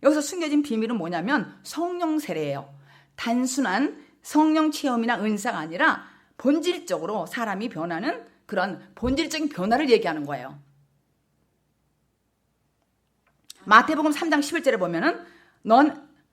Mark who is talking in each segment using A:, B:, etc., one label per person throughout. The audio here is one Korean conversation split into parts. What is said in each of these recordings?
A: 여기서 숨겨진 비밀은 뭐냐면 성령 세례예요. 단순한 성령 체험이나 은사가 아니라 본질적으로 사람이 변하는 그런 본질적인 변화를 얘기하는 거예요. 마태복음 3장 11절에 보면은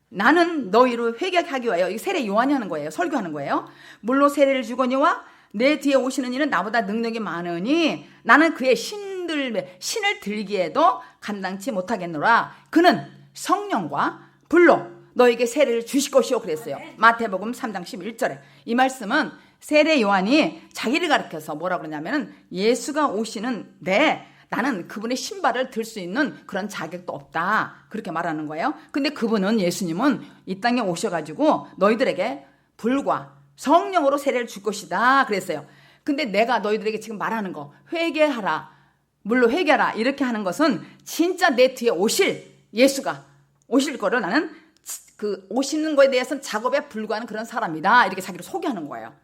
A: 나는 너희로 회개하게 하기 위하여, 이 세례 요한이 하는 거예요. 설교하는 거예요. 물로 세례를 주거니와 내 뒤에 오시는 이는 나보다 능력이 많으니 나는 그의 신을 들기에도 감당치 못하겠노라. 그는 성령과 불로 너에게 세례를 주실 것이요 그랬어요. 마태복음 3장 11절에. 이 말씀은 세례 요한이 자기를 가리켜서 뭐라 그러냐면은 예수가 오시는데 나는 그분의 신발을 들 수 있는 그런 자격도 없다, 그렇게 말하는 거예요. 근데 그분은, 예수님은 이 땅에 오셔가지고 너희들에게 불과 성령으로 세례를 줄 것이다 그랬어요. 근데 내가 너희들에게 지금 말하는 거, 회개하라, 물로 회개하라, 이렇게 하는 것은 진짜 내 뒤에 오실 예수가 오실 거를 나는 그 오시는 거에 대해서는 작업에 불과한 그런 사람이다, 이렇게 자기를 소개하는 거예요.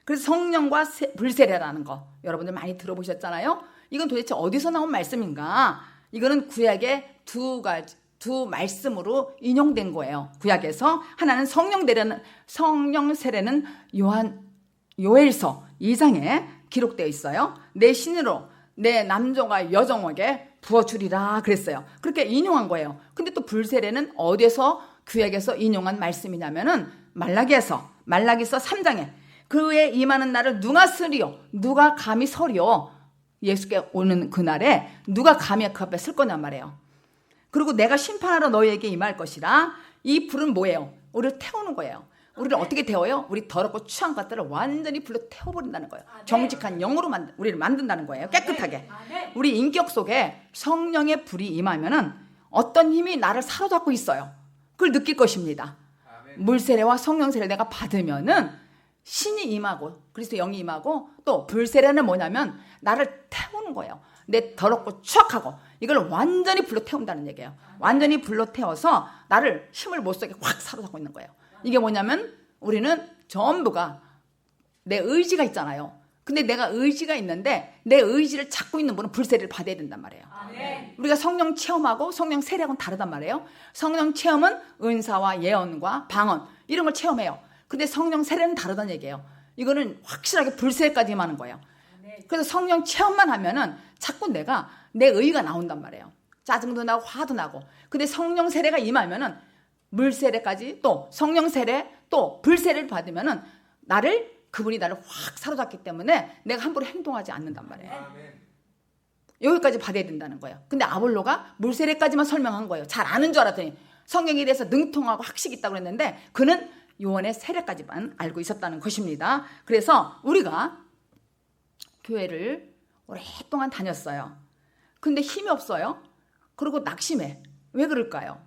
A: 그래서 성령과 불세례라는 거 여러분들 많이 들어보셨잖아요. 이건 도대체 어디서 나온 말씀인가? 이거는 구약의 두 말씀으로 인용된 거예요. 구약에서 하나는 성령 세례는 요엘서 2장에 기록되어 있어요. 내 신으로 내 남종과 여종에게 부어주리라 그랬어요. 그렇게 인용한 거예요. 근데 또 불세례는 어디에서 구약에서 인용한 말씀이냐면은 말라기서 3장에 그에 임하는 날을 누가 쓰리요? 누가 감히 서리요? 예수께 오는 그날에 누가 감히 그 앞에 설 거냔 말이에요. 그리고 내가 심판하러 너희에게 임할 것이라. 이 불은 뭐예요? 우리를 태우는 거예요. 우리를 어떻게 태워요? 우리 더럽고 추한 것들을 완전히 불로 태워버린다는 거예요. 정직한 영으로 우리를 만든다는 거예요. 깨끗하게. 우리 인격 속에 성령의 불이 임하면은 어떤 힘이 나를 사로잡고 있어요. 그걸 느낄 것입니다. 물세례와 성령세례를 내가 받으면은 신이 임하고 그리스도 영이 임하고, 또 불세례는 뭐냐면 나를 태우는 거예요. 내 더럽고 추악하고 이걸 완전히 불로 태운다는 얘기예요. 완전히 불로 태워서 나를 힘을 못 쓰게 확 사로잡고 있는 거예요. 이게 뭐냐면 우리는 전부가 내 의지가 있잖아요. 근데 내가 의지가 있는데 내 의지를 잡고 있는 분은 불세례를 받아야 된단 말이에요. 우리가 성령 체험하고 성령 세례하고는 다르단 말이에요. 성령 체험은 은사와 예언과 방언 이런 걸 체험해요. 근데 성령 세례는 다르다는 얘기예요. 이거는 확실하게 불세례까지 임하는 거예요. 그래서 성령 체험만 하면은 자꾸 내 의가 나온단 말이에요. 짜증도 나고 화도 나고. 근데 성령 세례가 임하면은 물세례까지, 또 성령 세례, 또 불세례를 받으면은 그분이 나를 확 사로잡기 때문에 내가 함부로 행동하지 않는단 말이에요. 여기까지 받아야 된다는 거예요. 근데 아볼로가 물세례까지만 설명한 거예요. 잘 아는 줄 알았더니 성경에 대해서 능통하고 학식이 있다고 그랬는데 그는 요한의 세례까지만 알고 있었다는 것입니다. 그래서 우리가 교회를 오랫동안 다녔어요. 근데 힘이 없어요. 그리고 낙심해. 왜 그럴까요?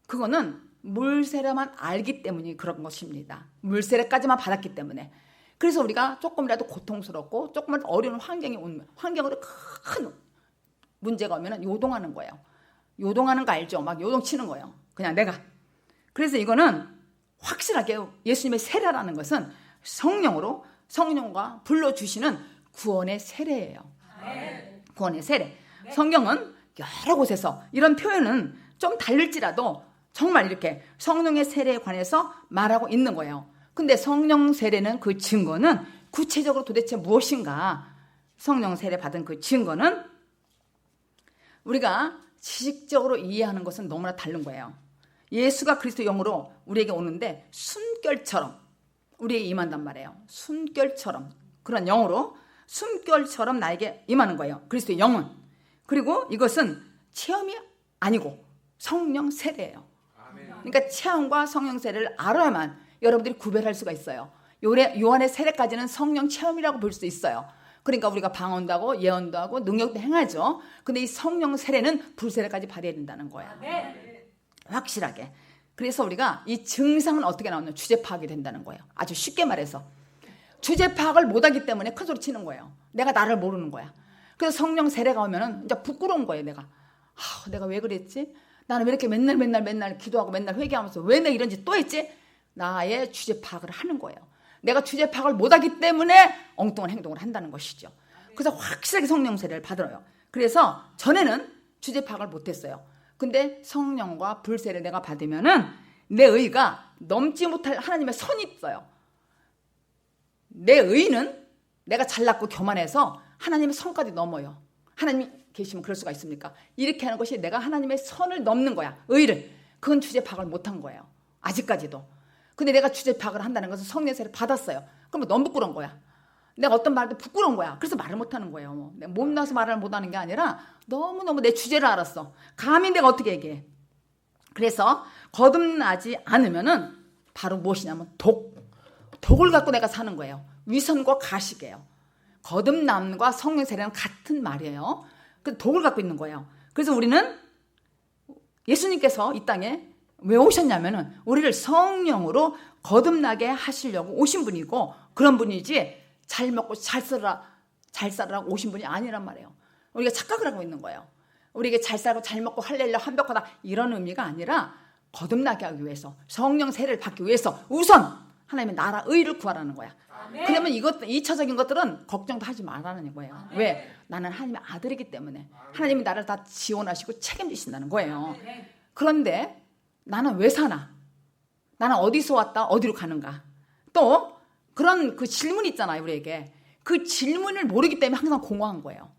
A: 그거는 물세례만 알기 때문이 그런 것입니다. 물세례까지만 받았기 때문에. 그래서 우리가 조금이라도 고통스럽고 조금만 어려운 환경으로 큰 문제가 오면 요동하는 거예요. 요동하는 거 알죠? 막 요동치는 거예요. 그냥 내가. 그래서 이거는 확실하게 예수님의 세례라는 것은 성령과 불로 주시는 구원의 세례예요. 구원의 세례. 성경은 여러 곳에서 이런 표현은 좀 다를지라도 정말 이렇게 성령의 세례에 관해서 말하고 있는 거예요. 근데 성령 세례는 그 증거는 구체적으로 도대체 무엇인가? 성령 세례 받은 그 증거는 우리가 지식적으로 이해하는 것은 너무나 다른 거예요. 예수가 그리스도 영으로 우리에게 오는데 숨결처럼 우리에게 임한단 말이에요. 숨결처럼, 그런 영으로 숨결처럼 나에게 임하는 거예요. 그리스도의 영은. 그리고 이것은 체험이 아니고 성령 세례예요. 그러니까 체험과 성령 세례를 알아야만 여러분들이 구별할 수가 있어요. 요한의 세례까지는 성령 체험이라고 볼 수 있어요. 그러니까 우리가 방언도 하고 예언도 하고 능력도 행하죠. 근데 이 성령 세례는 불세례까지 받아야 된다는 거예요. 확실하게. 그래서 우리가 이 증상은 어떻게 나오냐? 주제 파악이 된다는 거예요. 아주 쉽게 말해서 주제 파악을 못하기 때문에 큰 소리 치는 거예요. 내가 나를 모르는 거야. 그래서 성령 세례가 오면은 이제 부끄러운 거예요. 내가 왜 그랬지? 나는 왜 이렇게 맨날 기도하고 맨날 회개하면서 왜 내가 이런지 또 했지? 나의 주제 파악을 하는 거예요. 내가 주제 파악을 못하기 때문에 엉뚱한 행동을 한다는 것이죠. 그래서 확실하게 성령 세례를 받아요. 그래서 전에는 주제 파악을 못했어요. 근데 성령과 불세를 내가 받으면은 내 의가 넘지 못할 하나님의 선이 있어요. 내 의는 내가 잘났고 교만해서 하나님의 선까지 넘어요. 하나님이 계시면 그럴 수가 있습니까? 이렇게 하는 것이 내가 하나님의 선을 넘는 거야. 의를. 그건 주제 파악을 못한 거예요. 아직까지도. 근데 내가 주제 파악을 한다는 것은 성령의 세를 받았어요. 그러면 너무 부끄러운 거야. 내가 어떤 말도 부끄러운 거야. 그래서 말을 못하는 거예요. 내가 못나서 말을 못하는 게 아니라 너무너무 내 주제를 알았어. 감히 내가 어떻게 얘기해. 그래서 거듭나지 않으면은 바로 무엇이냐면 독을 갖고 내가 사는 거예요. 위선과 가식이에요. 거듭남과 성령 세례는 같은 말이에요. 그 독을 갖고 있는 거예요. 그래서 우리는 예수님께서 이 땅에 왜 오셨냐면은 우리를 성령으로 거듭나게 하시려고 오신 분이고 그런 분이지 잘 먹고 잘 살라고 오신 분이 아니란 말이에요. 우리가 착각을 하고 있는 거예요. 우리에게 잘 살고 잘 먹고 할렐루야 완벽하다 이런 의미가 아니라 거듭나게 하기 위해서 성령 세례를 받기 위해서 우선 하나님의 나라 의를 구하라는 거야. 아멘. 그러면 이것 2차적인 것들은 걱정도 하지 말라는 거예요. 아멘. 왜? 나는 하나님의 아들이기 때문에 하나님이 나를 다 지원하시고 책임지신다는 거예요. 아멘. 그런데 나는 왜 사나? 나는 어디서 왔다 어디로 가는가? 또 그런 그 질문이 있잖아요. 우리에게. 그 질문을 모르기 때문에 항상 공허한 거예요.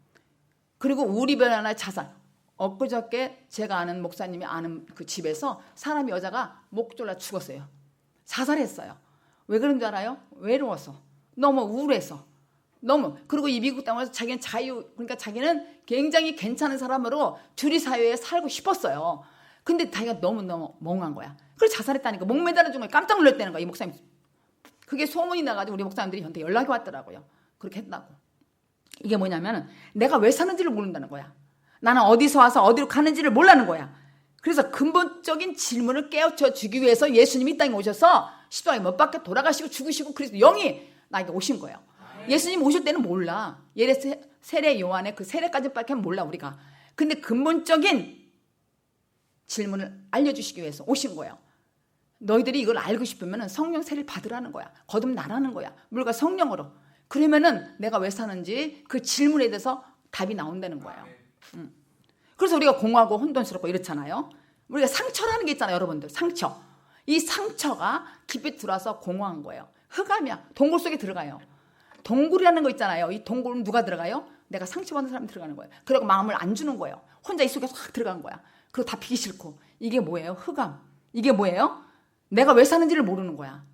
A: 그리고 우리별하나의 자살. 엊그저께 제가 아는 목사님이 아는 그 집에서 사람이 여자가 목 졸라 죽었어요. 자살했어요. 왜 그런 줄 알아요? 외로워서. 너무 우울해서. 너무. 그리고 이 미국 땅에서 자기는 그러니까 자기는 굉장히 괜찮은 사람으로 주리 사회에 살고 싶었어요. 근데 자기가 너무너무 멍한 거야. 그래서 자살했다니까. 목 매달은 중에 깜짝 놀랐다는 거야. 이 목사님. 그게 소문이 나가지고 우리 목사님들이 저한테 연락이 왔더라고요. 그렇게 했다고. 이게 뭐냐면 내가 왜 사는지를 모른다는 거야. 나는 어디서 와서 어디로 가는지를 몰라는 거야. 그래서 근본적인 질문을 깨우쳐 주기 위해서 예수님이 이 땅에 오셔서 십자가에 못 박혀 돌아가시고 죽으시고 그래서 영이 나에게 오신 거예요. 예수님 오실 때는 몰라. 세례 요한의 그 세례까지밖에 몰라 우리가. 근데 근본적인 질문을 알려주시기 위해서 오신 거예요. 너희들이 이걸 알고 싶으면 성령 세례를 받으라는 거야. 거듭나라는 거야. 물과 성령으로. 그러면은 내가 왜 사는지 그 질문에 대해서 답이 나온다는 거예요. 그래서 우리가 공허하고 혼돈스럽고 이렇잖아요. 우리가 상처라는 게 있잖아요. 여러분들. 상처. 이 상처가 깊이 들어와서 공허한 거예요. 흑암이야. 동굴 속에 들어가요. 동굴이라는 거 있잖아요. 이 동굴은 누가 들어가요? 내가 상처받은 사람이 들어가는 거예요. 그리고 마음을 안 주는 거예요. 혼자 이 속에 확 들어간 거야. 그리고 다 비기 싫고. 이게 뭐예요? 흑암. 이게 뭐예요? 내가 왜 사는지를 모르는 거야.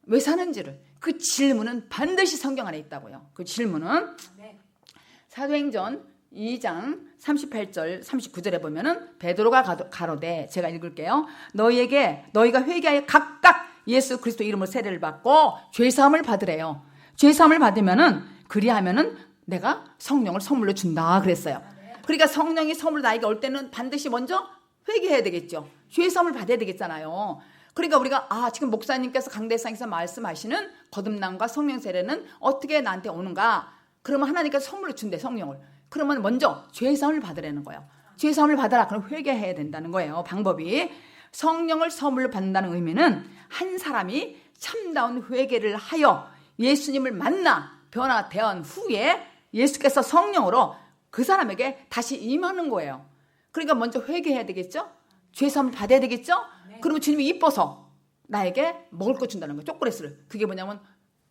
A: 왜 사는지를. 그 질문은 반드시 성경 안에 있다고요. 그 질문은 사도행전 2장 38절 39절에 보면은 베드로가 가로되 제가 읽을게요. 너희가 회개하여 각각 예수 그리스도 이름으로 세례를 받고 죄사함을 받으래요. 죄사함을 받으면은 그리하면은 내가 성령을 선물로 준다 그랬어요. 그러니까 성령이 선물 나에게 올 때는 반드시 먼저 회개해야 되겠죠. 죄사함을 받아야 되겠잖아요. 그러니까 우리가 지금 목사님께서 강대상에서 말씀하시는 거듭남과 성령 세례는 어떻게 나한테 오는가? 그러면 하나님께서 선물로 준대 성령을. 그러면 먼저 죄사함을 받으라는 거예요. 죄사함을 받아라. 그럼 회개해야 된다는 거예요. 방법이. 성령을 선물로 받는다는 의미는 한 사람이 참다운 회개를 하여 예수님을 만나 변화된 후에 예수께서 성령으로 그 사람에게 다시 임하는 거예요. 그러니까 먼저 회개해야 되겠죠? 죄사함을 받아야 되겠죠? 그러면 주님이 이뻐서 나에게 먹을 거 준다는 거예요. 초콜릿을. 그게 뭐냐면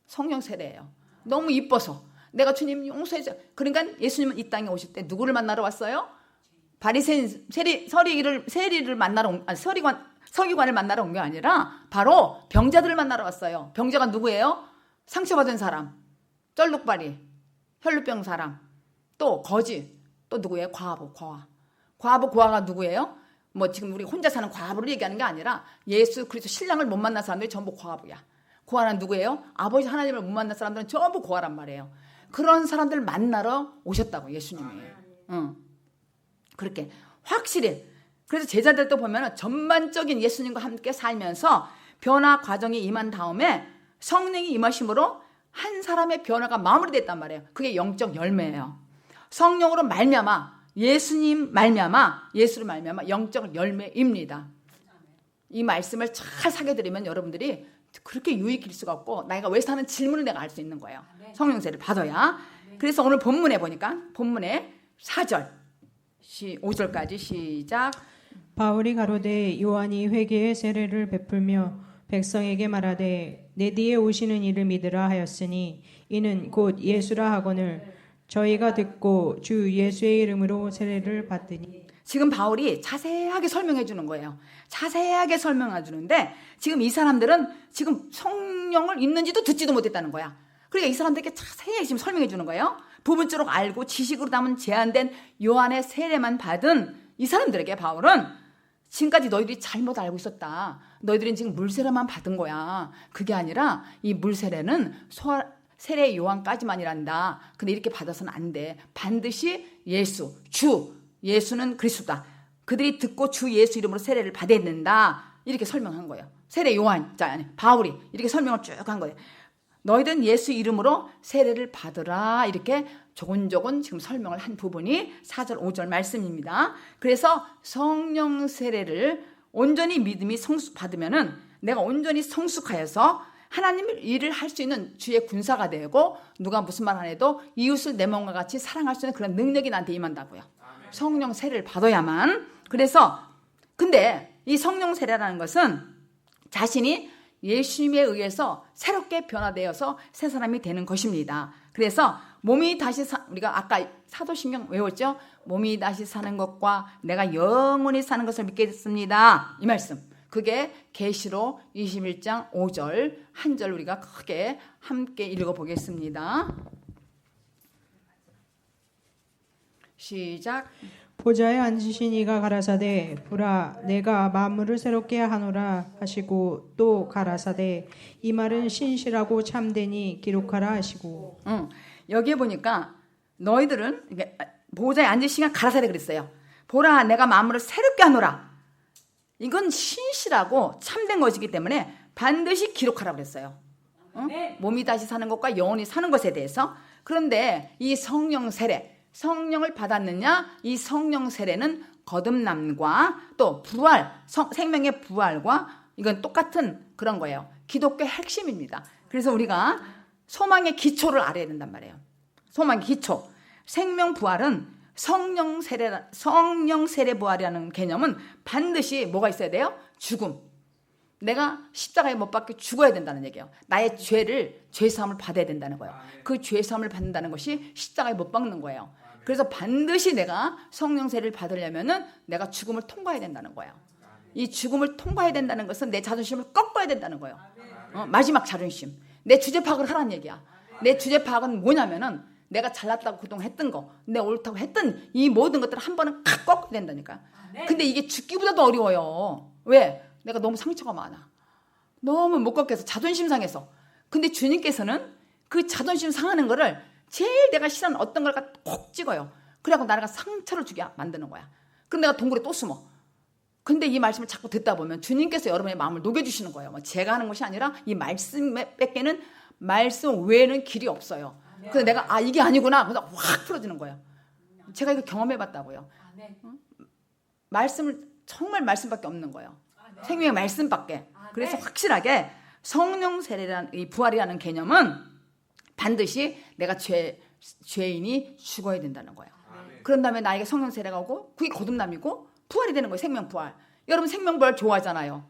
A: 성령 세례예요. 너무 이뻐서 내가 주님 용서해줘. 그러니까 예수님은 이 땅에 오실 때 누구를 만나러 왔어요? 바리새인 세리를 만나러 서기관을 만나러 온 게 아니라 바로 병자들을 만나러 왔어요. 병자가 누구예요? 상처받은 사람, 쩔룩발이, 혈루병 사람, 또 거지, 또 누구예요? 과부가 누구예요? 뭐 지금 우리 혼자 사는 과부를 얘기하는 게 아니라 예수 그리스도 신랑을 못 만난 사람들이 전부 과부야. 고아는 누구예요? 아버지 하나님을 못 만난 사람들은 전부 고아란 말이에요. 그런 사람들 만나러 오셨다고 예수님이. 그렇게 확실히. 그래서 제자들도 보면 전반적인 예수님과 함께 살면서 변화 과정이 임한 다음에 성령이 임하심으로 한 사람의 변화가 마무리됐단 말이에요. 그게 영적 열매예요. 성령으로 말미암아 예수로 말미암아 영적 열매입니다. 이 말씀을 잘 사겨드리면 여러분들이 그렇게 유익일 수가 없고 내가 왜 사는 질문을 내가 알 수 있는 거예요. 성령세를 받아야. 그래서 오늘 본문에 보니까 본문에 4절 5절까지 시작.
B: 바울이 가로되 요한이 회개의 세례를 베풀며 백성에게 말하되 내 뒤에 오시는 이를 믿으라 하였으니 이는 곧 예수라 하거늘 저희가 듣고 주 예수의 이름으로 세례를 받으니.
A: 지금 바울이 자세하게 설명해 주는 거예요. 자세하게 설명해 주는데 지금 이 사람들은 지금 성령을 있는지도 듣지도 못했다는 거야. 그러니까 이 사람들에게 자세히 지금 설명해 주는 거예요. 부분적으로 알고 지식으로 담은 제한된 요한의 세례만 받은 이 사람들에게 바울은 지금까지 너희들이 잘못 알고 있었다. 너희들은 지금 물세례만 받은 거야. 그게 아니라 이 물세례는 세례 요한까지만이란다. 근데 이렇게 받아서는 안 돼. 반드시 예수, 주, 예수는 그리스도다. 그들이 듣고 주 예수 이름으로 세례를 받아야 된다. 이렇게 설명한 거예요. 세례 요한, 바울이 이렇게 설명을 쭉 한 거예요. 너희들은 예수 이름으로 세례를 받으라. 이렇게 조곤조곤 지금 설명을 한 부분이 4절, 5절 말씀입니다. 그래서 성령 세례를 온전히 믿음이 받으면은 내가 온전히 성숙하여서 하나님의 일을 할 수 있는 주의 군사가 되고 누가 무슨 말 안 해도 이웃을 내 몸과 같이 사랑할 수 있는 그런 능력이 나한테 임한다고요. 성령 세례를 받아야만. 그래서 근데 이 성령 세례라는 것은 자신이 예수님에 의해서 새롭게 변화되어서 새 사람이 되는 것입니다. 그래서 몸이 다시 우리가 아까 사도신경 외웠죠? 몸이 다시 사는 것과 내가 영원히 사는 것을 믿게 됐습니다. 이 말씀. 그게 계시록 21장 5절 한 절 우리가 크게 함께 읽어보겠습니다. 시작.
B: 보좌에 앉으신 이가 가라사대 보라 내가 만물을 새롭게 하노라 하시고 또 가라사대 이 말은 신실하고 참되니 기록하라 하시고.
A: 여기에 보니까 너희들은 보좌에 앉으신 이가 가라사대 그랬어요. 보라 내가 만물을 새롭게 하노라. 이건 신실하고 참된 것이기 때문에 반드시 기록하라고 그랬어요. 몸이 다시 사는 것과 영원히 사는 것에 대해서. 그런데 이 성령 세례, 성령을 받았느냐? 이 성령 세례는 거듭남과 또 부활, 생명의 부활과 이건 똑같은 그런 거예요. 기독교의 핵심입니다. 그래서 우리가 소망의 기초를 알아야 된단 말이에요. 소망의 기초. 생명 부활은 성령 세례 부활이라는 개념은 반드시 뭐가 있어야 돼요? 죽음. 내가 십자가에 못 박혀 죽어야 된다는 얘기예요. 나의 죄사함을 받아야 된다는 거예요. 그 죄사함을 받는다는 것이 십자가에 못 박는 거예요. 그래서 반드시 내가 성령 세례를 받으려면은 내가 죽음을 통과해야 된다는 거예요. 이 죽음을 통과해야 된다는 것은 내 자존심을 꺾어야 된다는 거예요. 마지막 자존심. 내 주제 파악을 하라는 얘기야. 내 주제 파악은 뭐냐면은 내가 잘났다고 그동안 했던 거, 내가 옳다고 했던 이 모든 것들을 한 번은 칵 꺾어야 된다니까. 근데 이게 죽기보다도 어려워요. 왜? 내가 너무 상처가 많아. 너무 못 꺾여서 자존심 상해서. 근데 주님께서는 그 자존심 상하는 거를 제일 내가 싫어하는 어떤 걸 꼭 찍어요. 그래갖고 나가 상처를 주게 만드는 거야. 그럼 내가 동굴에 또 숨어. 근데 이 말씀을 자꾸 듣다 보면 주님께서 여러분의 마음을 녹여주시는 거예요. 제가 하는 것이 아니라 이 말씀에 뺏기는 말씀 외에는 길이 없어요. 그래서 내가 이게 아니구나. 그래서 확 풀어지는 거예요. 제가 이거 경험해봤다고요. 말씀을 정말 말씀밖에 없는 거예요. 생명의 말씀밖에. 그래서 확실하게 성령 세례라는 이 부활이라는 개념은 반드시 내가 죄인이 죽어야 된다는 거예요. 그런 다음에 나에게 성령 세례가 오고 그게 거듭남이고 부활이 되는 거예요. 생명 부활. 여러분 생명 부활 좋아하잖아요.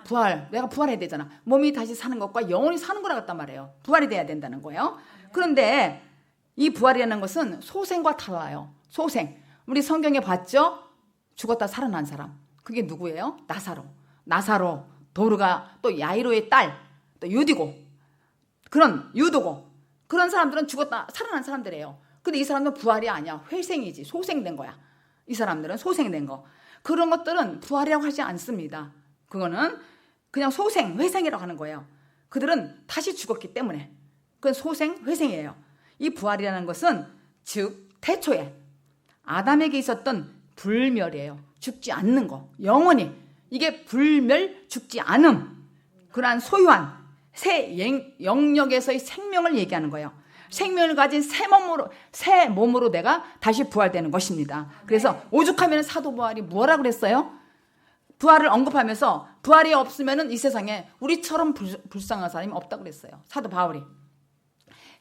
A: 부활. 내가 부활해야 되잖아. 몸이 다시 사는 것과 영원히 사는 거라 같단 말이에요. 부활이 돼야 된다는 거예요. 그런데 이 부활이라는 것은 소생과 달라요. 소생. 우리 성경에 봤죠? 죽었다 살아난 사람. 그게 누구예요? 나사로. 도르가 또 야이로의 딸. 또 유디고. 유도고. 그런 사람들은 죽었다 살아난 사람들이에요. 근데 이 사람들은 부활이 아니야. 회생이지. 소생된 거야. 이 사람들은 소생된 거. 그런 것들은 부활이라고 하지 않습니다. 그거는 그냥 회생이라고 하는 거예요. 그들은 다시 죽었기 때문에. 그건 회생이에요. 이 부활이라는 것은 즉 태초에 아담에게 있었던 불멸이에요. 죽지 않는 거. 영원히. 이게 불멸, 죽지 않음. 그러한 소유한 새 영역에서의 생명을 얘기하는 거예요. 생명을 가진 새 몸으로 내가 다시 부활되는 것입니다. 그래서 오죽하면 사도 바울이 뭐라 그랬어요? 부활을 언급하면서 부활이 없으면 이 세상에 우리처럼 불쌍한 사람이 없다고 그랬어요. 사도 바울이.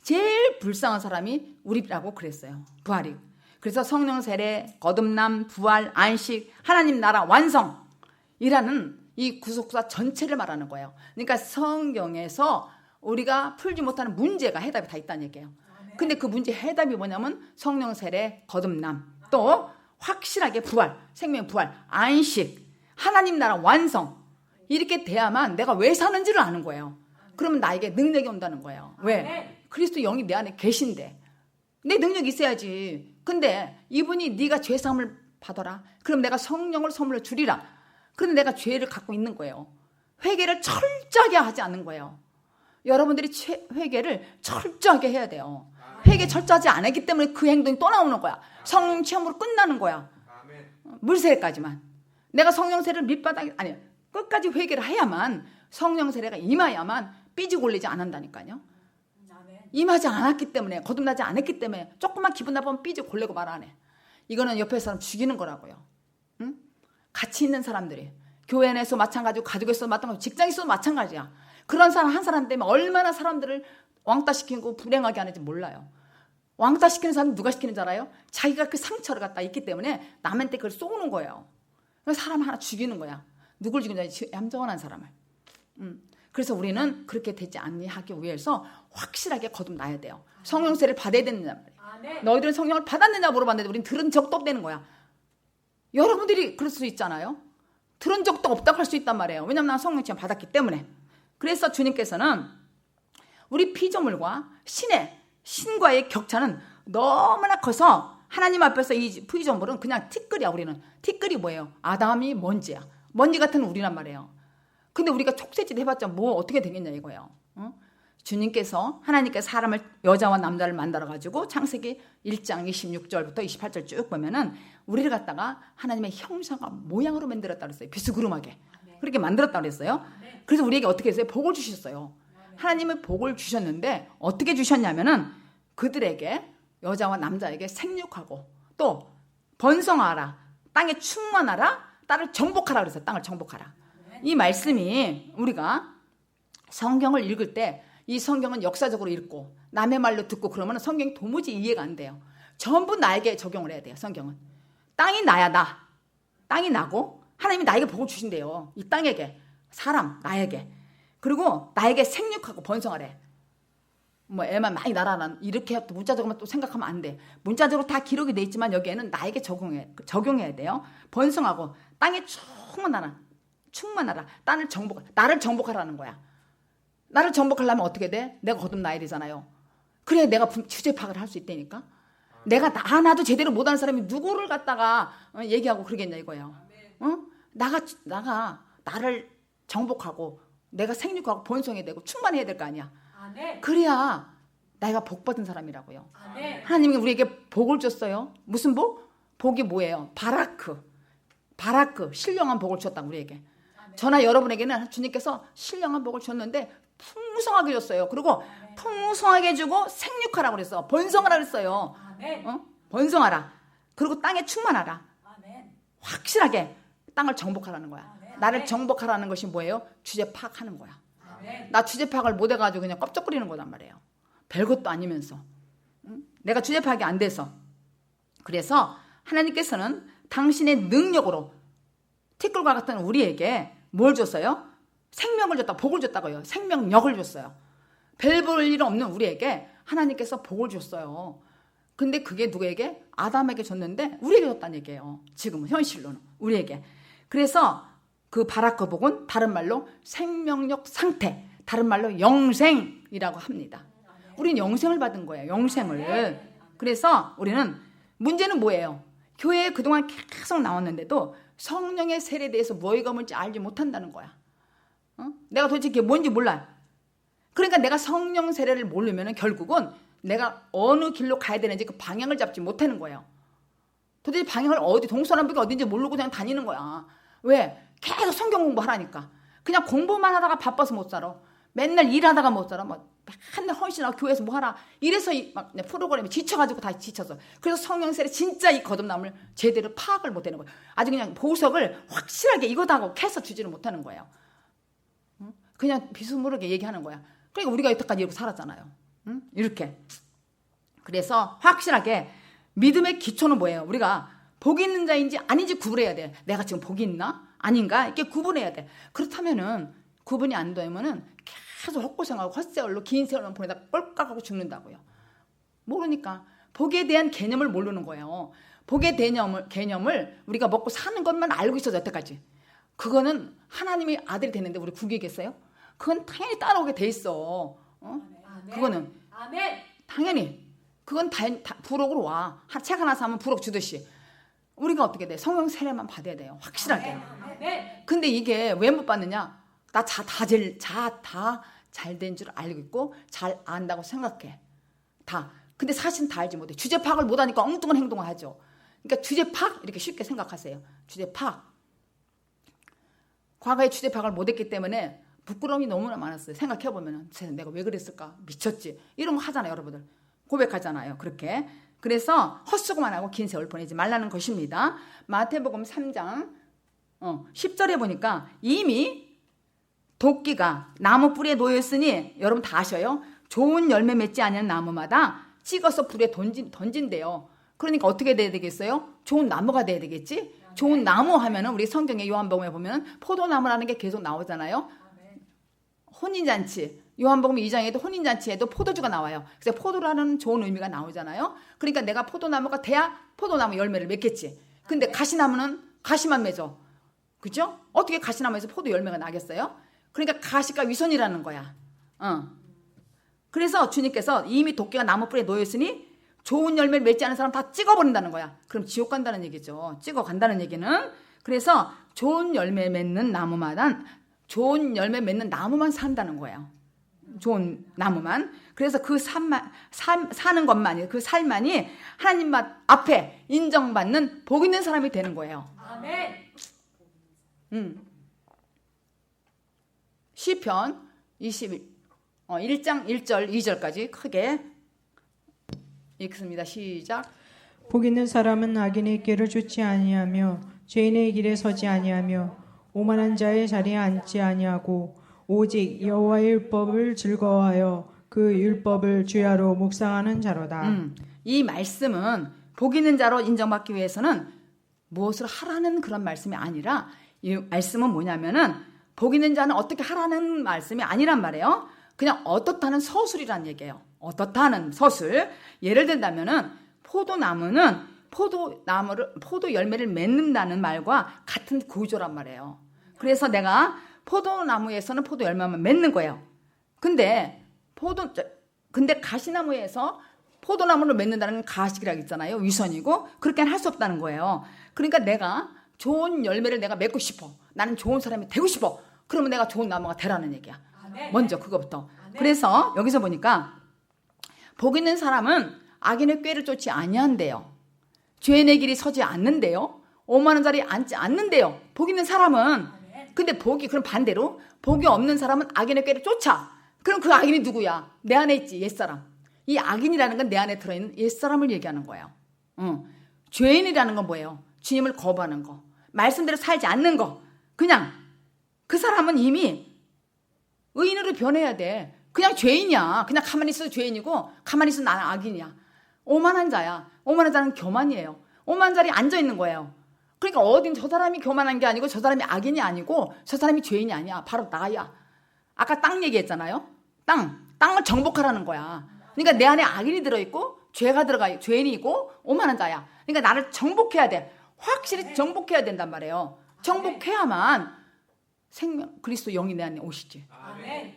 A: 제일 불쌍한 사람이 우리라고 그랬어요. 부활이. 그래서 성령 세례, 거듭남, 부활, 안식, 하나님 나라 완성이라는 이 구속사 전체를 말하는 거예요. 그러니까 성경에서 우리가 풀지 못하는 문제가 해답이 다 있다는 얘기예요. 근데 그 문제 해답이 뭐냐면 성령 세례, 거듭남, 또 확실하게 부활, 생명 부활, 안식, 하나님 나라 완성, 이렇게 돼야만 내가 왜 사는지를 아는 거예요. 그러면 나에게 능력이 온다는 거예요. 왜? 그리스도 영이 내 안에 계신데 내 능력이 있어야지. 근데 이분이 네가 죄사함을 받아라, 그럼 내가 성령을 선물로 주리라. 그런데 내가 죄를 갖고 있는 거예요. 회개를 철저하게 하지 않는 거예요. 여러분들이 회개를 철저하게 해야 돼요. 회개 철저하지 않았기 때문에 그 행동이 또 나오는 거야. 성령 체험으로 끝나는 거야. 물세례까지만. 내가 성령 세례를 밑바닥에, 아니, 끝까지 회개를 해야만, 성령 세례가 임하야만 삐지고 올리지 않는다니까요. 임하지 않았기 때문에, 거듭나지 않았기 때문에 조금만 기분 나쁘면 삐지고 골래고 말 안 해. 이거는 옆에 사람 죽이는 거라고요. 응? 같이 있는 사람들이, 교회 내에서 마찬가지고, 가족에서 마찬가지고, 직장에서도 마찬가지야. 그런 사람 한 사람 때문에 얼마나 사람들을 왕따시키고 불행하게 하는지 몰라요. 왕따시키는 사람은 누가 시키는 줄 알아요? 자기가 그 상처를 갖다 있기 때문에 남한테 그걸 쏘는 거예요. 사람 하나 죽이는 거야. 누굴 죽이는지, 얌전한 사람을. 그래서 우리는 그렇게 되지 않게 하기 위해서 확실하게 거듭나야 돼요. 성령 세례를 받아야 되느냐 말이에요. 너희들은 성령을 받았느냐 물어봤는데 우리는 들은 적도 없다는 거야. 여러분들이 그럴 수 있잖아요. 들은 적도 없다고 할 수 있단 말이에요. 왜냐하면 난 성령 체험 받았기 때문에. 그래서 주님께서는 우리 피조물과 신과의 격차는 너무나 커서 하나님 앞에서 이 피조물은 그냥 티끌이야. 우리는 티끌이 뭐예요? 아담이 먼지야. 먼지 같은 우리란 말이에요. 근데 우리가 촉새짓 해봤자 뭐 어떻게 되겠냐 이거예요. 주님께서, 하나님께서 사람을, 여자와 남자를 만들어가지고 창세기 1장 26절부터 28절 쭉 보면은 우리를 갖다가 하나님의 형상과 모양으로 만들었다 그랬어요. 비스구름하게. 그렇게 만들었다 그랬어요. 그래서 우리에게 어떻게 했어요? 복을 주셨어요. 하나님은 복을 주셨는데 어떻게 주셨냐면은 그들에게, 여자와 남자에게 생육하고 또 번성하라, 땅에 충만하라, 땅을 정복하라 그랬어요. 땅을 정복하라. 이 말씀이 우리가 성경을 읽을 때, 이 성경은 역사적으로 읽고 남의 말로 듣고 그러면 성경이 도무지 이해가 안 돼요. 전부 나에게 적용을 해야 돼요. 성경은 땅이 나야. 땅이 나고 하나님이 나에게 복을 주신대요. 이 땅에게, 사람 나에게. 그리고 나에게 생육하고 번성하래. 뭐 애만 많이 날아라 이렇게 문자적으로만 또 생각하면 안 돼. 문자적으로 다 기록이 돼 있지만 여기에는 나에게 적용해야 돼요. 번성하고 땅에 충만하라. 나를 정복하라는 거야. 나를 정복하려면 어떻게 돼? 내가 거듭나야 되잖아요. 그래야 내가 주제 파악을 할 수 있다니까. 내가 나도 제대로 못하는 사람이 누구를 갖다가 얘기하고 그러겠냐 이거예요. 나를 정복하고 내가 생육하고 번성해야 되고 충만해야 될 거 아니야. 그래야 내가 복 받은 사람이라고요. 하나님이 우리에게 복을 줬어요. 무슨 복? 복이 뭐예요? 바라크, 신령한 복을 줬다 우리에게. 저나 여러분에게는 주님께서 신령한 복을 줬는데 풍성하게 줬어요. 그리고 풍성하게 주고 생육하라고 그랬어. 번성하라 그랬어요. 번성하라. 그리고 땅에 충만하라. 확실하게 땅을 정복하라는 거야. 나를 정복하라는 것이 뭐예요? 주제 파악하는 거야. 나 주제 파악을 못 해가지고 그냥 껍적거리는 거란 말이에요. 별것도 아니면서. 내가 주제 파악이 안 돼서. 그래서 하나님께서는 당신의 능력으로 티끌과 같은 우리에게 뭘 줬어요? 생명을 줬다, 복을 줬다고요. 생명력을 줬어요. 별 볼 일 없는 우리에게 하나님께서 복을 줬어요. 근데 그게 누구에게? 아담에게 줬는데 우리에게 줬다는 얘기예요. 지금은 현실로는 우리에게. 그래서 그 바라크 복은 다른 말로 생명력 상태, 다른 말로 영생이라고 합니다. 우리는 영생을 받은 거예요. 영생을. 그래서 우리는, 문제는 뭐예요? 교회에 그동안 계속 나왔는데도 성령의 세례에 대해서 뭐가 뭔지 알지 못한다는 거야. 내가 도대체 그게 뭔지 몰라. 그러니까 내가 성령 세례를 모르면 결국은 내가 어느 길로 가야 되는지 그 방향을 잡지 못하는 거예요. 도대체 방향을 동서남북이 어딘지 모르고 그냥 다니는 거야. 왜? 계속 성경 공부하라니까. 그냥 공부만 하다가 바빠서 못 살아. 맨날 일하다가 못 살아. 맨날 헌신하고 교회에서 뭐 하라. 이래서 막 프로그램이 지쳐가지고 다 지쳤어. 그래서 성령 세례 진짜 이 거듭남을 제대로 파악을 못하는 거예요. 아주 그냥 보석을 확실하게 이거다 하고 캐서 주지를 못하는 거예요. 그냥 비스무르게 얘기하는 거야. 그러니까 우리가 여태까지 이렇게 살았잖아요. 이렇게. 그래서 확실하게 믿음의 기초는 뭐예요? 우리가 복이 있는 자인지 아닌지 구분해야 돼. 내가 지금 복이 있나? 아닌가? 이렇게 구분해야 돼. 그렇다면은 구분이 안 되면은 계속 헛고생하고 헛세월로 긴 세월만 보내다 꼴깍하고 죽는다고요. 모르니까 복에 대한 개념을 모르는 거예요. 복의 개념을 우리가 먹고 사는 것만 알고 있어도 여태까지. 그거는 하나님의 아들이 됐는데 우리 구기겠어요? 그건 당연히 따라오게 돼 있어. 그거는 당연히 그건 부록으로 와. 책 하나 사면 부록 주듯이. 우리가 어떻게 돼? 성령 세례만 받아야 돼요. 확실하게. 근데 이게 왜 못 받느냐? 나 다 잘 된 줄 알고 있고 잘 안다고 생각해. 다. 근데 사실은 다 알지 못해. 주제 파악을 못하니까 엉뚱한 행동을 하죠. 그러니까 주제 파악 이렇게 쉽게 생각하세요. 주제 파악. 과거에 주제 파악을 못했기 때문에 부끄러움이 너무나 많았어요. 생각해보면 내가 왜 그랬을까? 미쳤지. 이런 거 하잖아요. 여러분들. 고백하잖아요. 그렇게. 그래서 헛수고만 하고 긴 세월 보내지 말라는 것입니다. 마태복음 3장 10절에 보니까 이미 도끼가 나무 뿌리에 놓였으니 여러분 다 아셔요. 좋은 열매 맺지 않는 나무마다 찍어서 불에 던진대요. 그러니까 어떻게 돼야 되겠어요? 좋은 나무가 돼야 되겠지? 좋은 나무 하면은 우리 성경에 요한복음에 보면 포도나무라는 게 계속 나오잖아요. 혼인잔치. 요한복음 2장에도 혼인잔치에도 포도주가 나와요. 그래서 포도라는 좋은 의미가 나오잖아요. 그러니까 내가 포도나무가 돼야 포도나무 열매를 맺겠지. 근데 가시나무는 가시만 맺어. 그죠? 어떻게 가시나무에서 포도 열매가 나겠어요? 그러니까 가시가 위선이라는 거야. 그래서 주님께서 이미 도끼가 나무 뿌리에 놓였으니 좋은 열매를 맺지 않은 사람 다 찍어버린다는 거야. 그럼 지옥 간다는 얘기죠. 찍어간다는 얘기는. 그래서 좋은 열매 맺는 나무만 산다는 거예요. 좋은 나무만. 그래서 그 사는 것만이, 그 삶만이 하나님 앞에 인정받는 복 있는 사람이 되는 거예요.
C: 아멘.
A: 시편 1장 1절 2절까지 크게 읽습니다. 시작.
B: 복 있는 사람은 악인의 길을 쫓지 아니하며 죄인의 길에 서지 아니하며 오만한 자의 자리에 앉지 아니하고 오직 여호와의 율법을 즐거워하여 그 율법을 주야로 묵상하는 자로다.
A: 이 말씀은 복 있는 자로 인정받기 위해서는 무엇을 하라는 그런 말씀이 아니라 이 말씀은 뭐냐면은 복 있는 자는 어떻게 하라는 말씀이 아니란 말이에요. 그냥 어떻다는 서술이란 얘기예요. 어떻다는 서술. 예를 들자면은 포도나무는 포도 열매를 맺는다는 말과 같은 구조란 말이에요. 그래서 내가 포도나무에서는 포도 열매만 맺는 거예요. 근데 가시나무에서 포도나무를 맺는다는 건 가식이라고 있잖아요. 위선이고 그렇게는 할 수 없다는 거예요. 그러니까 내가 좋은 열매를 내가 맺고 싶어. 나는 좋은 사람이 되고 싶어. 그러면 내가 좋은 나무가 되라는 얘기야. 먼저 그거부터. 그래서 여기서 보니까 복 있는 사람은 악인의 꾀를 쫓지 아니한대요. 죄인의 길이 서지 않는데요. 오만한 자리에 앉지 않는데요. 복 있는 사람은. 근데 그럼 반대로 복이 없는 사람은 악인의 꾀를 쫓아. 그럼 그 악인이 누구야? 내 안에 있지, 옛사람. 이 악인이라는 건 내 안에 들어있는 옛사람을 얘기하는 거예요. 죄인이라는 건 뭐예요? 주님을 거부하는 거. 말씀대로 살지 않는 거. 그냥 그 사람은 이미 의인으로 변해야 돼. 그냥 죄인이야. 그냥 가만히 있어도 죄인이고 가만히 있어도 나는 악인이야. 오만한 자야. 오만한 자는 교만이에요. 오만한 자리에 앉아있는 거예요. 그러니까 어딘 저 사람이 교만한 게 아니고 저 사람이 악인이 아니고 저 사람이 죄인이 아니야. 바로 나야. 아까 땅 얘기했잖아요. 땅을 정복하라는 거야. 그러니까 내 안에 악인이 들어있고 죄가 들어가 죄인이 있고 오만한 자야. 그러니까 나를 정복해야 돼. 확실히 정복해야 된단 말이에요. 정복해야만 그리스도 영이 내 안에 오시지.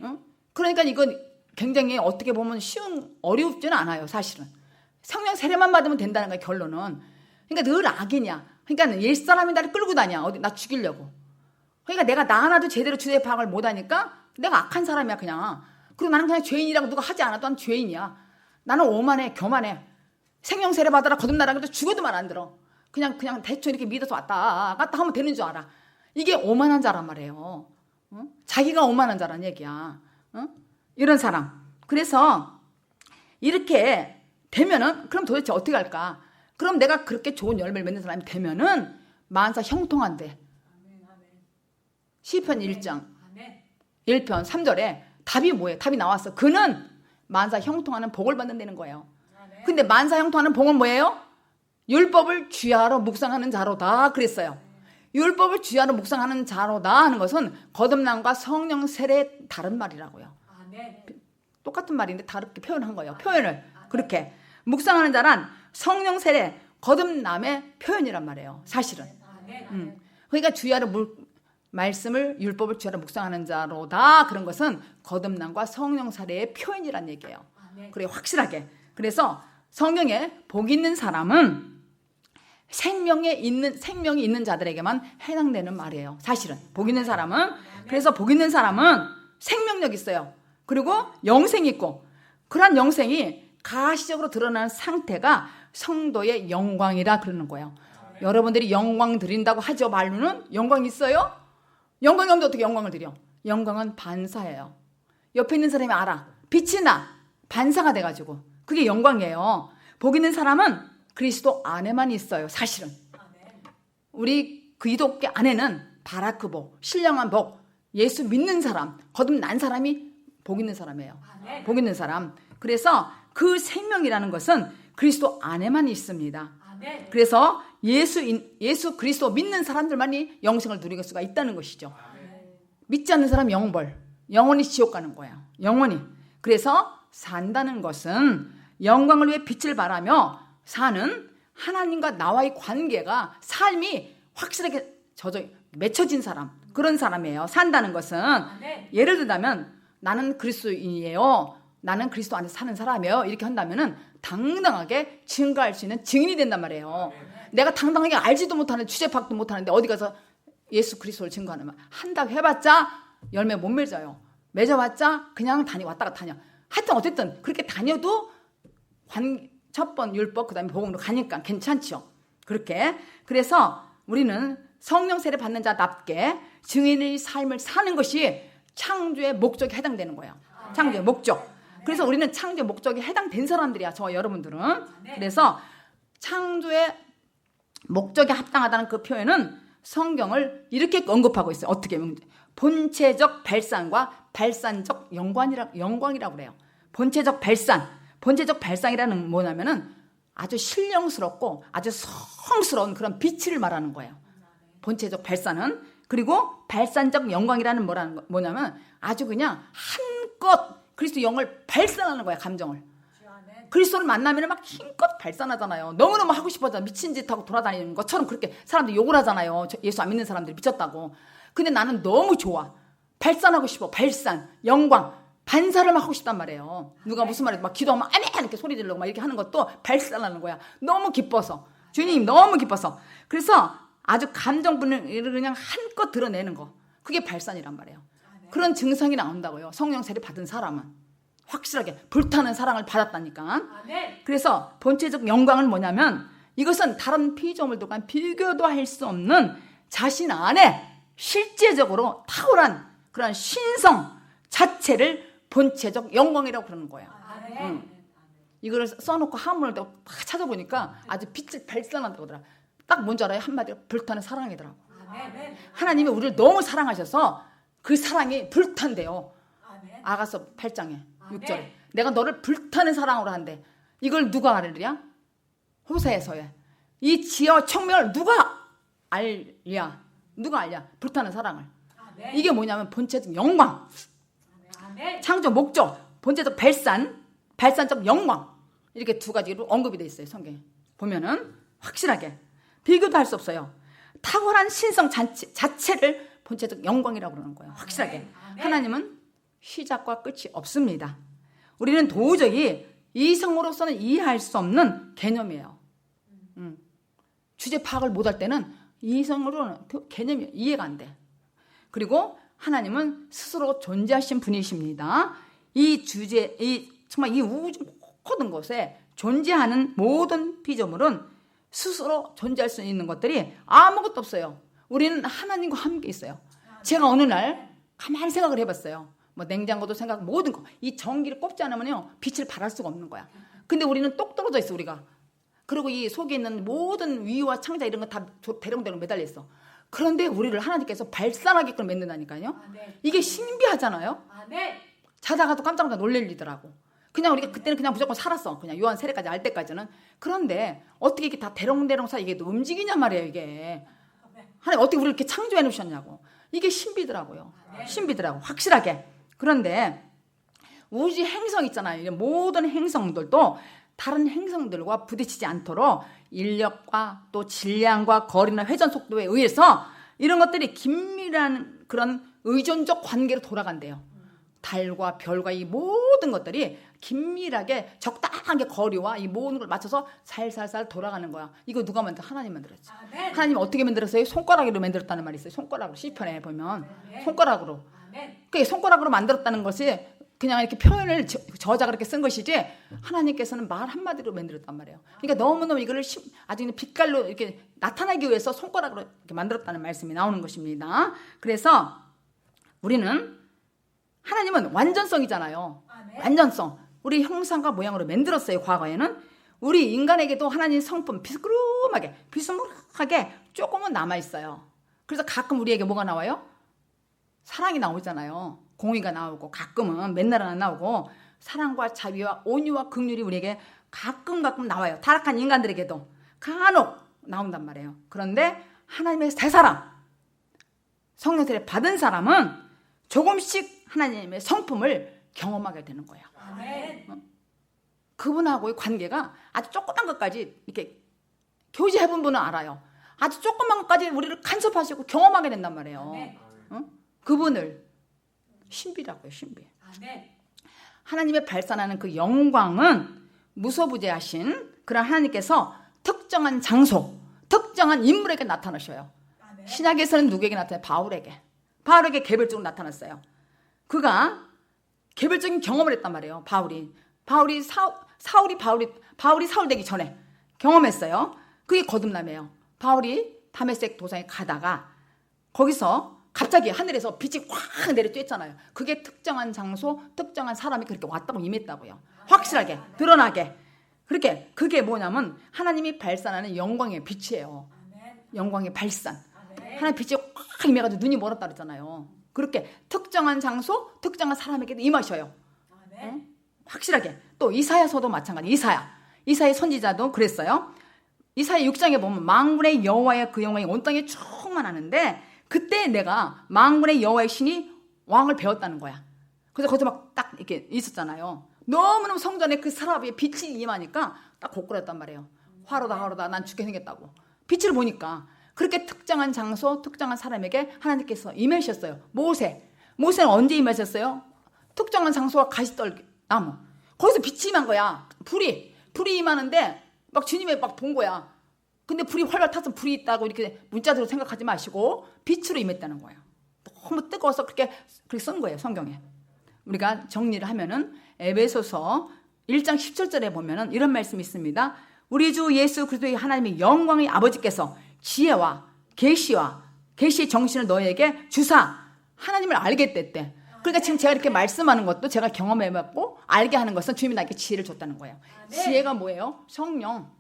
A: 응? 그러니까 이건 굉장히 어떻게 보면 어렵지는 않아요. 사실은. 성령 세례만 받으면 된다는 거야. 결론은. 그러니까 늘 악인이야. 그러니까 옛사람이 나를 끌고 다녀. 어디 나 죽이려고. 그러니까 내가 나 하나도 제대로 주제 파악을 못하니까 내가 악한 사람이야 그냥. 그리고 나는 그냥 죄인이라고 누가 하지 않아도 난 죄인이야. 나는 오만해 교만해. 생명 세례 받아라 거듭나라 그래도 죽어도 말 안 들어. 그냥 대충 이렇게 믿어서 왔다 갔다 하면 되는 줄 알아. 이게 오만한 자란 말이에요. 자기가 오만한 자란 얘기야. 이런 사람. 그래서 이렇게 되면은 그럼 도대체 어떻게 할까? 그럼 내가 그렇게 좋은 열매를 맺는 사람이 되면은 만사 형통한데. 시편 1장 1편 3절에 답이 뭐예요? 답이 나왔어. 그는 만사 형통하는 복을 받는다는 거예요. 근데 만사 형통하는 복은 뭐예요? 율법을 주야로 묵상하는 자로다 그랬어요. 율법을 주야로 묵상하는 자로다 하는 것은 거듭남과 성령 세례의 다른 말이라고요. 똑같은 말인데 다르게 표현한 거예요. 표현을 그렇게 묵상하는 자란 성령 세례 거듭남의 표현이란 말이에요. 사실은. 그러니까 주야로 말씀을 율법을 주야로 묵상하는 자로다 그런 것은 거듭남과 성령 세례의 표현이란 얘기예요. 그래 확실하게. 그래서 성경에 복 있는 사람은 생명이 있는 자들에게만 해당되는 말이에요. 사실은 복 있는 사람은 그래서 복 있는 사람은 생명력 있어요. 그리고 영생이 있고 그러한 영생이 가시적으로 드러나는 상태가 성도의 영광이라 그러는 거예요. 여러분들이 영광 드린다고 하죠. 말로는 영광 있어요? 영광이 없는데 어떻게 영광을 드려? 영광은 반사예요. 옆에 있는 사람이 알아. 빛이 나. 반사가 돼가지고 그게 영광이에요. 복 있는 사람은 그리스도 안에만 있어요. 사실은 우리 기독교 안에는 바라크 복, 신령한 복, 예수 믿는 사람, 거듭난 사람이 복 있는 사람이에요. 복 있는 사람. 그래서 그 생명이라는 것은 그리스도 안에만 있습니다. 그래서 예수 그리스도 믿는 사람들만이 영생을 누릴 수가 있다는 것이죠. 믿지 않는 사람 영벌, 영원히 지옥 가는 거예요. 영원히. 그래서 산다는 것은 영광을 위해 빛을 발하며 사는 하나님과 나와의 관계가 삶이 확실하게 맺혀진 사람 그런 사람이에요. 산다는 것은 예를 들자면 나는 그리스도인이에요. 나는 그리스도 안에서 사는 사람이에요. 이렇게 한다면은 당당하게 증거할 수 있는 증인이 된단 말이에요. 내가 당당하게 알지도 못하는 취재 파악도 못하는데 어디 가서 예수 그리스도를 증거하는 말 한다고 해봤자 열매 못 맺어요. 맺어봤자 그냥 왔다가 다녀. 하여튼 어쨌든 그렇게 다녀도 첫 번 율법 그다음에 복음으로 가니까 괜찮죠. 그렇게 그래서 우리는 성령 세례 받는 자답게 증인의 삶을 사는 것이 창조의 목적에 해당되는 거예요. 창조의 목적. 그래서 우리는 창조의 목적에 해당된 사람들이야. 저 여러분들은. 그래서 창조의 목적에 합당하다는 그 표현은 성경을 이렇게 언급하고 있어요. 어떻게 본체적 발산과 발산적 영광이라고 그래요. 본체적 발상이라는 뭐냐면은 아주 신령스럽고 아주 성스러운 그런 빛을 말하는 거예요. 본체적 발산은. 그리고 발산적 영광이라는 뭐냐면 아주 그냥 한껏 그리스도 영을 발산하는 거야. 감정을. 그리스도를 만나면 막 힘껏 발산하잖아요. 너무너무 하고 싶어서 미친 짓 하고 돌아다니는 것처럼 그렇게 사람들이 욕을 하잖아요. 예수 안 믿는 사람들이 미쳤다고. 근데 나는 너무 좋아. 발산하고 싶어. 발산, 영광. 반사를 막 하고 싶단 말이에요. 누가 무슨 말해도 막 기도하면 아멘 이렇게 소리 지르고 막 이렇게 하는 것도 발산하는 거야. 너무 기뻐서. 주님 너무 기뻐서. 그래서 아주 감정분을 그냥 한껏 드러내는 거. 그게 발산이란 말이에요. 그런 증상이 나온다고요. 성령 세례 받은 사람은. 확실하게 불타는 사랑을 받았다니까. 그래서 본체적 영광은 뭐냐면 이것은 다른 피조물들과 비교도 할 수 없는 자신 안에 실제적으로 탁월한 그런 신성 자체를 본체적 영광이라고 그러는 거예요. 이거를 써놓고 한문을 딱 찾아보니까 아주 빛을 발산한다고 하더라. 딱 뭔지 알아요? 한마디로 불타는 사랑이더라고. 하나님이 우리를 너무 사랑하셔서 그 사랑이 불탄대요. 아가서 8장에 6절에 내가 너를 불타는 사랑으로 한대. 이걸 누가 알으랴? 호세에서의 이 지혜와 청명을 누가 알랴? 누가 알랴? 불타는 사랑을. 이게 뭐냐면 본체적 영광, 창조 목적, 본체적 발산적 영광. 이렇게 두 가지로 언급이 돼 있어요. 성경에 보면은 확실하게 비교도 할 수 없어요. 탁월한 신성 자체를 본체적 영광이라고 그러는 거예요. 확실하게. 하나님은 시작과 끝이 없습니다. 우리는 도저히 이성으로서는 이해할 수 없는 개념이에요. 주제 파악을 못할 때는 이성으로는 그 개념이 이해가 안 돼. 그리고 하나님은 스스로 존재하신 분이십니다. 정말 이 우주 모든 곳에 존재하는 모든 피조물은 스스로 존재할 수 있는 것들이 아무것도 없어요. 우리는 하나님과 함께 있어요. 제가 어느 날 가만히 생각을 해봤어요. 뭐 냉장고도 모든 거. 이 전기를 꼽지 않으면요 빛을 발할 수가 없는 거야. 근데 우리는 똑 떨어져 있어 우리가. 그리고 이 속에 있는 모든 위와 창자 이런 거 다 대롱대롱 매달려 있어. 그런데 우리를 하나님께서 발산하게끔 만든다니까요. 이게 신비하잖아요. 자다가도 깜짝 놀랄 일이더라고. 그냥 우리가 그때는 그냥 무조건 살았어. 그냥 요한 세례까지 알 때까지는. 그런데 어떻게 이게 다 대롱대롱 사 이게 움직이냐 말이에요, 이게. 하나님 어떻게 우리를 이렇게 창조해 놓으셨냐고. 이게 신비더라고요. 신비더라고. 확실하게. 그런데 우주 행성 있잖아요. 이런 모든 행성들도 다른 행성들과 부딪히지 않도록 인력과 또 질량과 거리나 회전 속도에 의해서 이런 것들이 긴밀한 그런 의존적 관계로 돌아간대요. 달과 별과 이 모든 것들이 긴밀하게 적당하게 거리와 이 모든 걸 맞춰서 살살살 돌아가는 거야. 이거 누가 만들어? 하나님 만들었지. 하나님 어떻게 만들었어요? 손가락으로 만들었다는 말이 있어요. 손가락으로 시편에 보면 손가락으로. 그 손가락으로 만들었다는 것이 그냥 이렇게 표현을 저자가 그렇게 쓴 것이지 하나님께서는 말 한마디로 만들었단 말이에요. 그러니까 너무너무 이거를 아주 그냥 빛깔로 이렇게 나타나기 위해서 손가락으로 이렇게 만들었다는 말씀이 나오는 것입니다. 그래서 우리는 하나님은 완전성이잖아요. 완전성. 우리 형상과 모양으로 만들었어요. 과거에는. 우리 인간에게도 하나님 성품 비스무룩하게 조금은 남아있어요. 그래서 가끔 우리에게 뭐가 나와요? 사랑이 나오잖아요. 공의가 나오고 가끔은 맨날은 안 나오고 사랑과 자비와 온유와 긍휼이 우리에게 가끔 나와요. 타락한 인간들에게도 간혹 나온단 말이에요. 그런데 하나님의 새 사람, 성령 세례 받은 사람은 조금씩 하나님의 성품을 경험하게 되는 거예요. 그분하고의 관계가 아주 조그만 것까지 이렇게 교제해본 분은 알아요. 아주 조그만 것까지 우리를 간섭하시고 경험하게 된단 말이에요. 그분을 신비라고요. 신비. 하나님의 발산하는 그 영광은 무소부재하신 그런 하나님께서 특정한 장소, 특정한 인물에게 나타나셔요. 신약에서는 누구에게 나타나요? 바울에게 개별적으로 나타났어요. 그가 개별적인 경험을 했단 말이에요. 바울이 사울 되기 전에 경험했어요. 그게 거듭남이에요. 바울이 다메섹 도상에 가다가 거기서 갑자기 하늘에서 빛이 확 내려쬐잖아요. 그게 특정한 장소, 특정한 사람이 그렇게 왔다고 임했다고요. 확실하게 드러나게. 그게 뭐냐면 하나님이 발산하는 영광의 빛이에요. 영광의 발산. 하나님 빛이 확 임해가지고 눈이 멀었다 그랬잖아요. 그렇게 특정한 장소, 특정한 사람에게도 임하셔요. 확실하게. 또 이사야서도 마찬가지. 이사야 선지자도 그랬어요. 이사야 6장에 보면 만군의 여호와의 그 영광이 온 땅에 충만하는데 그때 내가 만군의 여호와의 신이 왕을 배웠다는 거야. 그래서 거기서 막 딱 이렇게 있었잖아요. 너무너무 성전에 그 사람의 빛이 임하니까 딱 고꾸렸단 말이에요. 화로다 난 죽게 생겼다고. 빛을 보니까 그렇게 특정한 장소, 특정한 사람에게 하나님께서 임하셨어요. 모세는 언제 임하셨어요? 특정한 장소와 가시떨나무. 거기서 빛이 임한 거야. 불이 임하는데 막 주님이 막 본 거야. 근데 불이 활활 타서 불이 있다고 이렇게 문자대로 생각하지 마시고 빛으로 임했다는 거예요. 너무 뜨거워서 그렇게 쓴 거예요. 성경에. 우리가 정리를 하면은 에베소서 1장 17절에 보면은 이런 말씀이 있습니다. 우리 주 예수 그리스도의 하나님의 영광의 아버지께서 지혜와 계시의 정신을 너에게 주사 하나님을 알게 됐대. 그러니까 지금 제가 이렇게 말씀하는 것도 제가 경험해봤고 알게 하는 것은 주님이 나에게 지혜를 줬다는 거예요. 지혜가 뭐예요? 성령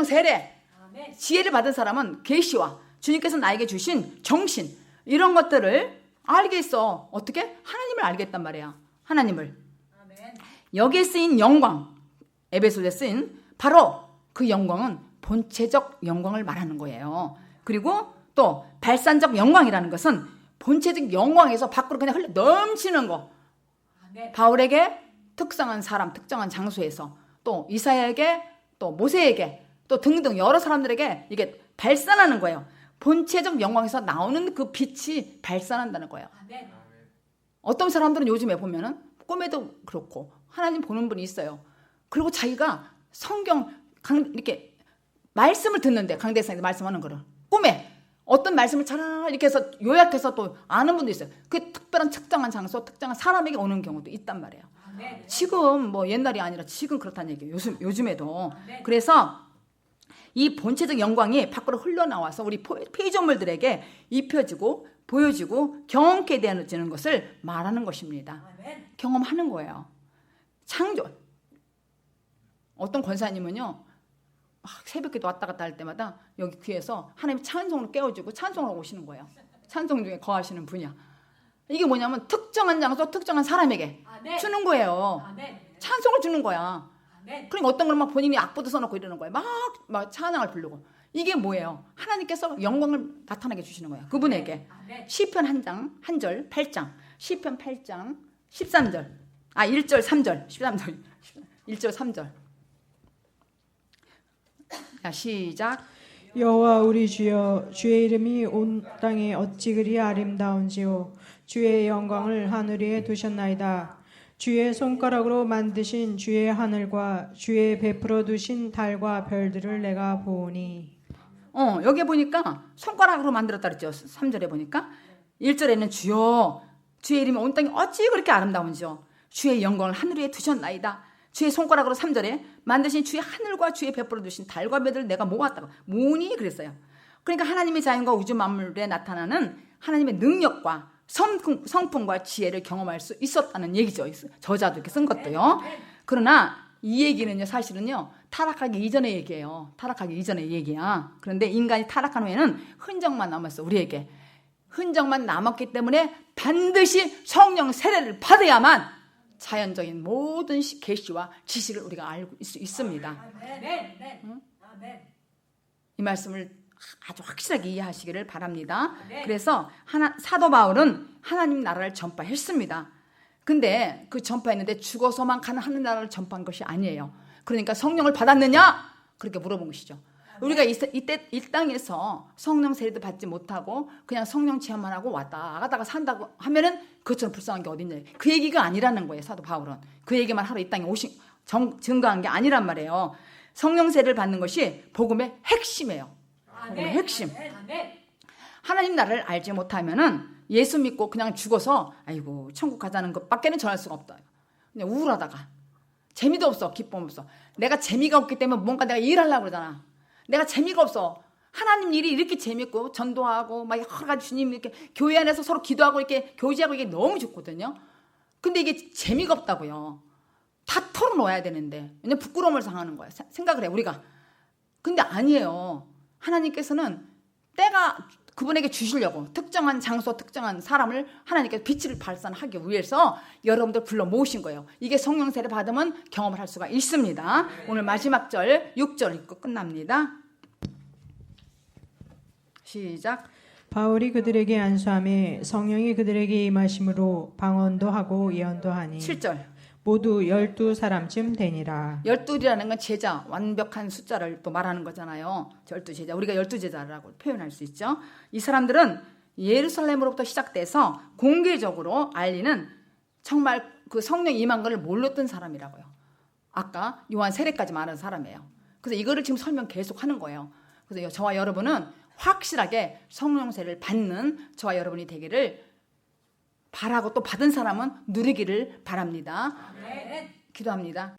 A: 세례. 지혜를 받은 사람은 계시와 주님께서 나에게 주신 정신 이런 것들을 알겠어. 어떻게? 하나님을 알겠단 말이야. 하나님을. 여기에 쓰인 영광, 에베소에 쓰인 바로 그 영광은 본체적 영광을 말하는 거예요. 그리고 또 발산적 영광이라는 것은 본체적 영광에서 밖으로 그냥 흘러 넘치는 거. 바울에게 특성한 사람, 특정한 장소에서 또 이사야에게 또 모세에게 또 등등 여러 사람들에게 이게 발산하는 거예요. 본체적 영광에서 나오는 그 빛이 발산한다는 거예요. 어떤 사람들은 요즘에 보면은 꿈에도 그렇고 하나님 보는 분이 있어요. 그리고 자기가 성경 이렇게 말씀을 듣는데 강대상에서 말씀하는 거를 꿈에 어떤 말씀을 잘 이렇게 해서 요약해서 또 아는 분도 있어요. 그 특별한 특정한 장소, 특정한 사람에게 오는 경우도 있단 말이에요. 지금 뭐 옛날이 아니라 지금 그렇다는 얘기예요. 요즘에도. 그래서 이 본체적 영광이 밖으로 흘러나와서 우리 피조물들에게 입혀지고 보여지고 경험케 되어지는 것을 말하는 것입니다. 경험하는 거예요. 창조. 어떤 권사님은요. 막 새벽기도 왔다 갔다 할 때마다 여기 귀에서 하나님 찬송으로 깨워주고 찬송으로 오시는 거예요. 찬송 중에 거하시는 분이야. 이게 뭐냐면 특정한 장소, 특정한 사람에게 주는 거예요. 찬송을 주는 거야. 그러니까 어떤 걸 막 본인이 악보도 써놓고 이러는 거예요. 막 찬양을 부르고. 이게 뭐예요? 하나님께서 영광을 나타나게 주시는 거예요. 그분에게. 시편 한 장, 한 절, 8장. 시편 8장, 13절. 1절, 3절. 13절. 1절, 3절. 자, 시작.
B: 여호와 우리 주여, 주의 이름이 온 땅에 어찌 그리 아름다운지요. 주의 영광을 하늘 위에 두셨나이다. 주의 손가락으로 만드신 주의 하늘과 주의 베풀어 두신 달과 별들을 내가 보오니.
A: 여기 보니까 손가락으로 만들었다 그랬죠. 3절에 보니까. 1절에는 주여, 주의 이름이 온 땅에 어찌 그렇게 아름다운지요. 주의 영광을 하늘 위에 두셨나이다. 주의 손가락으로 3절에 만드신 주의 하늘과 주의 베풀어 두신 달과 별들을 내가 모았다고. 모으니 그랬어요. 그러니까 하나님의 자연과 우주 만물에 나타나는 하나님의 능력과 성품과 지혜를 경험할 수 있었다는 얘기죠. 저자도 이렇게 쓴 것도요. 그러나 이 얘기는요, 사실은요, 타락하기 이전의 얘기예요. 타락하기 이전의 얘기야. 그런데 인간이 타락한 후에는 흔적만 남았어, 우리에게. 흔적만 남았기 때문에 반드시 성령 세례를 받아야만 자연적인 모든 계시와 지식을 우리가 알고 있습니다. 이 말씀을 아주 확실하게 이해하시기를 바랍니다. 그래서 사도 바울은 하나님 나라를 전파했습니다. 근데 그 전파했는데 죽어서만 가는 하늘 나라를 전파한 것이 아니에요. 그러니까 성령을 받았느냐? 그렇게 물어본 것이죠. 우리가 이때 이 땅에서 성령 세례도 받지 못하고 그냥 성령 체험만 하고 왔다 가다가 산다고 하면은 그것처럼 불쌍한 게 어딨냐. 그 얘기가 아니라는 거예요, 사도 바울은. 그 얘기만 하러 이 땅에 증거한 게 아니란 말이에요. 성령 세례를 받는 것이 복음의 핵심이에요. 복음의 핵심. 하나님 나라를 알지 못하면은 예수 믿고 그냥 죽어서 아이고 천국 가자는 것밖에는 전할 수가 없다. 그냥 우울하다가 재미도 없어, 기쁨 없어. 내가 재미가 없기 때문에 뭔가 내가 일하려고 그러잖아. 내가 재미가 없어. 하나님 일이 이렇게 재밌고 전도하고 막 여러 가지 주님 이렇게 교회 안에서 서로 기도하고 이렇게 교제하고 이게 너무 좋거든요. 근데 이게 재미가 없다고요. 다 털어놓아야 되는데 왜냐면 부끄러움을 당하는 거야. 생각을 해 우리가. 근데 아니에요. 하나님께서는 때가 그분에게 주시려고 특정한 장소, 특정한 사람을 하나님께서 빛을 발산하기 위해서 여러분들 불러 모으신 거예요. 이게 성령 세례 받으면 경험을 할 수가 있습니다. 오늘 마지막 절 6절 읽고 끝납니다. 시작.
B: 바울이 그들에게 안수하며 성령이 그들에게 임하심으로 방언도 하고 예언도 하니
A: 7절.
B: 모두 12사람쯤 되니라.
A: 12이라는 건 제자, 완벽한 숫자를 또 말하는 거잖아요. 12제자, 우리가 12제자라고 표현할 수 있죠. 이 사람들은 예루살렘으로부터 시작돼서 공개적으로 알리는 정말 그 성령 임한 것을 몰랐던 사람이라고요. 아까 요한 세례까지 말한 사람이에요. 그래서 이거를 지금 설명 계속 하는 거예요. 그래서 저와 여러분은 확실하게 성령 세례를 받는 저와 여러분이 되기를 바라고 또 받은 사람은 누리기를 바랍니다. 기도합니다.